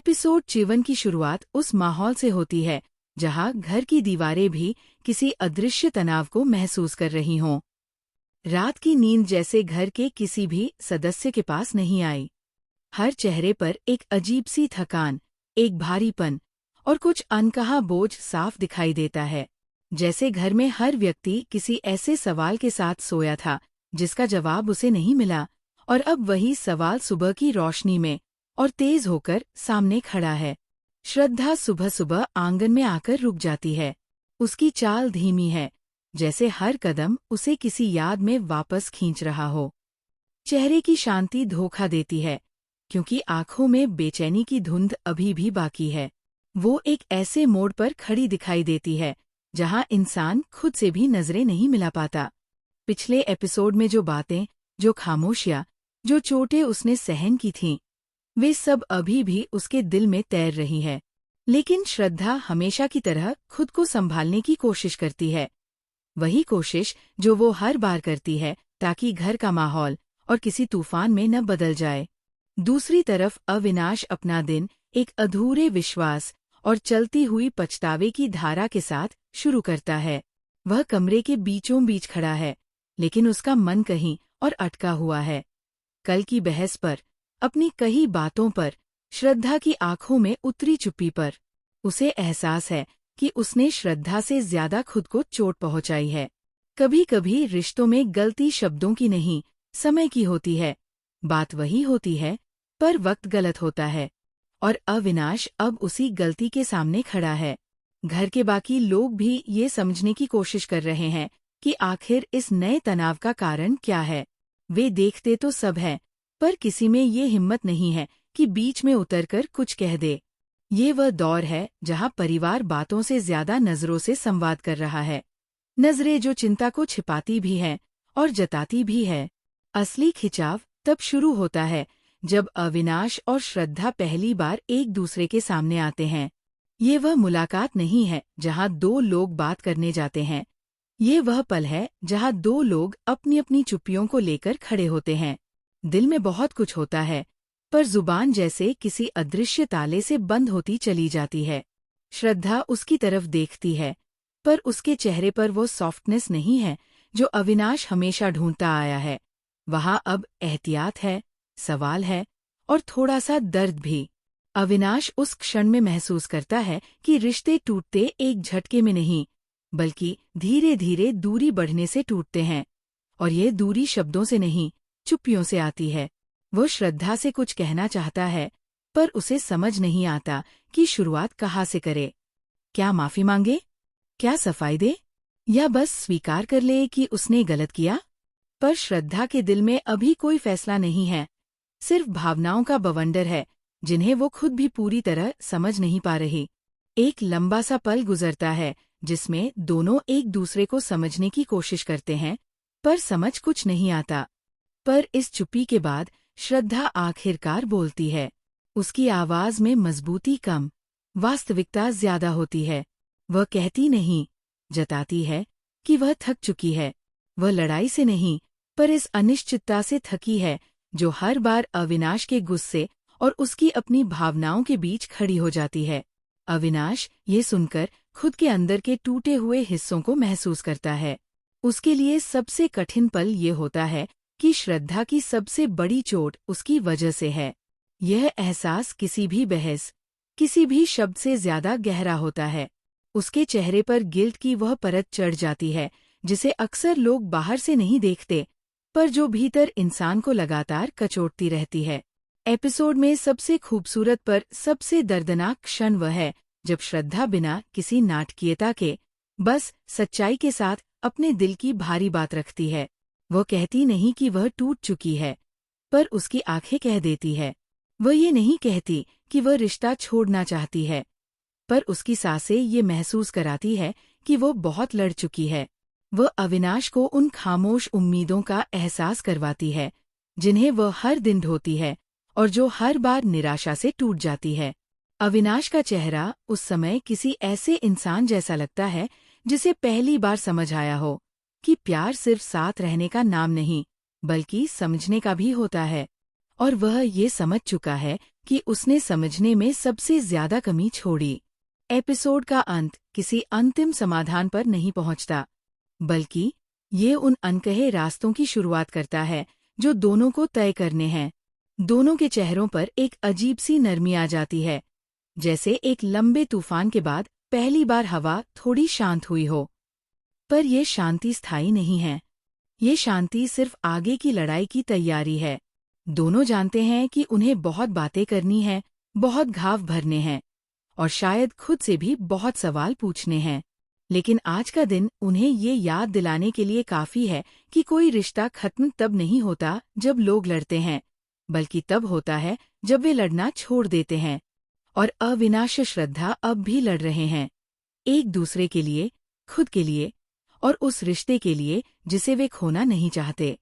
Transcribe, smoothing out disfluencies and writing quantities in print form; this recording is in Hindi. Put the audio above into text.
एपिसोड 54 की शुरुआत उस माहौल से होती है जहां घर की दीवारें भी किसी अदृश्य तनाव को महसूस कर रही हों। रात की नींद जैसे घर के किसी भी सदस्य के पास नहीं आई। हर चेहरे पर एक अजीब सी थकान, एक भारीपन और कुछ अनकहा बोझ साफ दिखाई देता है। जैसे घर में हर व्यक्ति किसी ऐसे सवाल के साथ सोया था जिसका जवाब उसे नहीं मिला, और अब वही सवाल सुबह की रोशनी में और तेज होकर सामने खड़ा है। श्रद्धा सुबह सुबह आंगन में आकर रुक जाती है। उसकी चाल धीमी है, जैसे हर कदम उसे किसी याद में वापस खींच रहा हो। चेहरे की शांति धोखा देती है, क्योंकि आंखों में बेचैनी की धुंध अभी भी बाकी है। वो एक ऐसे मोड़ पर खड़ी दिखाई देती है जहां इंसान खुद से भी नजरें नहीं मिला पाता। पिछले एपिसोड में जो बातें, जो खामोशियां, जो चोटें उसने सहन की थीं, वे सब अभी भी उसके दिल में तैर रही है। लेकिन श्रद्धा हमेशा की तरह खुद को संभालने की कोशिश करती है। वही कोशिश जो वो हर बार करती है ताकि घर का माहौल और किसी तूफान में न बदल जाए। दूसरी तरफ अविनाश अपना दिन एक अधूरे विश्वास और चलती हुई पछतावे की धारा के साथ शुरू करता है। वह कमरे के बीचों बीच खड़ा है, लेकिन उसका मन कहीं और अटका हुआ है। कल की बहस पर, अपनी कही बातों पर, श्रद्धा की आंखों में उतरी चुप्पी पर उसे एहसास है कि उसने श्रद्धा से ज्यादा खुद को चोट पहुंचाई है। कभी कभी रिश्तों में गलती शब्दों की नहीं, समय की होती है। बात वही होती है, पर वक्त गलत होता है। और अविनाश अब उसी गलती के सामने खड़ा है। घर के बाकी लोग भी ये समझने की कोशिश कर रहे हैं कि आखिर इस नए तनाव का कारण क्या है। वे देखते तो सब है, पर किसी में ये हिम्मत नहीं है कि बीच में उतरकर कुछ कह दे। ये वह दौर है जहां परिवार बातों से ज्यादा नजरों से संवाद कर रहा है। नजरें जो चिंता को छिपाती भी हैं और जताती भी है। असली खिंचाव तब शुरू होता है जब अविनाश और श्रद्धा पहली बार एक दूसरे के सामने आते हैं। ये वह मुलाकात नहीं है जहां दो लोग बात करने जाते हैं। ये वह पल है जहां दो लोग अपनी अपनी चुप्पियों को लेकर खड़े होते हैं। दिल में बहुत कुछ होता है, पर जुबान जैसे किसी अदृश्य ताले से बंद होती चली जाती है। श्रद्धा उसकी तरफ देखती है, पर उसके चेहरे पर वो सॉफ्टनेस नहीं है जो अविनाश हमेशा ढूंढता आया है। वहां अब एहतियात है, सवाल है और थोड़ा सा दर्द भी। अविनाश उस क्षण में महसूस करता है कि रिश्ते टूटते एक झटके में नहीं, बल्कि धीरे धीरे दूरी बढ़ने से टूटते हैं। और ये दूरी शब्दों से नहीं, चुप्पियों से आती है। वो श्रद्धा से कुछ कहना चाहता है, पर उसे समझ नहीं आता कि शुरुआत कहाँ से करे। क्या माफी मांगे? क्या सफाई दे? या बस स्वीकार कर ले कि उसने गलत किया? पर श्रद्धा के दिल में अभी कोई फैसला नहीं है, सिर्फ भावनाओं का बवंडर है जिन्हें वो खुद भी पूरी तरह समझ नहीं पा रही। एक लंबा सा पल गुजरता है जिसमें दोनों एक दूसरे को समझने की कोशिश करते हैं, पर समझ कुछ नहीं आता। पर इस चुप्पी के बाद श्रद्धा आखिरकार बोलती है। उसकी आवाज में मजबूती कम, वास्तविकता ज्यादा होती है। वह कहती नहीं, जताती है कि वह थक चुकी है। वह लड़ाई से नहीं, पर इस अनिश्चितता से थकी है जो हर बार अविनाश के गुस्से और उसकी अपनी भावनाओं के बीच खड़ी हो जाती है। अविनाश ये सुनकर खुद के अंदर के टूटे हुए हिस्सों को महसूस करता है। उसके लिए सबसे कठिन पल ये होता है कि श्रद्धा की सबसे बड़ी चोट उसकी वजह से है। यह एहसास किसी भी बहस, किसी भी शब्द से ज्यादा गहरा होता है। उसके चेहरे पर गिल्ट की वह परत चढ़ जाती है जिसे अक्सर लोग बाहर से नहीं देखते, पर जो भीतर इंसान को लगातार कचोटती रहती है। एपिसोड में सबसे खूबसूरत पर सबसे दर्दनाक क्षण वह है जब श्रद्धा बिना किसी नाटकीयता के, बस सच्चाई के साथ अपने दिल की भारी बात रखती है। वो कहती नहीं कि वह टूट चुकी है, पर उसकी आंखें कह देती है। वह ये नहीं कहती कि वह रिश्ता छोड़ना चाहती है, पर उसकी सांसें ये महसूस कराती है कि वो बहुत लड़ चुकी है। वह अविनाश को उन खामोश उम्मीदों का एहसास करवाती है जिन्हें वह हर दिन ढोती है और जो हर बार निराशा से टूट जाती है। अविनाश का चेहरा उस समय किसी ऐसे इंसान जैसा लगता है जिसे पहली बार समझ आया हो कि प्यार सिर्फ साथ रहने का नाम नहीं, बल्कि समझने का भी होता है। और वह ये समझ चुका है कि उसने समझने में सबसे ज्यादा कमी छोड़ी। एपिसोड का अंत किसी अंतिम समाधान पर नहीं पहुंचता, बल्कि ये उन अनकहे रास्तों की शुरुआत करता है जो दोनों को तय करने हैं। दोनों के चेहरों पर एक अजीब सी नरमी आ जाती है, जैसे एक लंबे तूफान के बाद पहली बार हवा थोड़ी शांत हुई हो। पर यह शांति स्थायी नहीं है। ये शांति सिर्फ आगे की लड़ाई की तैयारी है। दोनों जानते हैं कि उन्हें बहुत बातें करनी है, बहुत घाव भरने हैं और शायद खुद से भी बहुत सवाल पूछने हैं। लेकिन आज का दिन उन्हें ये याद दिलाने के लिए काफी है कि कोई रिश्ता खत्म तब नहीं होता जब लोग लड़ते हैं, बल्कि तब होता है जब वे लड़ना छोड़ देते हैं। और अविनाशी श्रद्धा अब भी लड़ रहे हैं, एक दूसरे के लिए, खुद के लिए और उस रिश्ते के लिए जिसे वे खोना नहीं चाहते।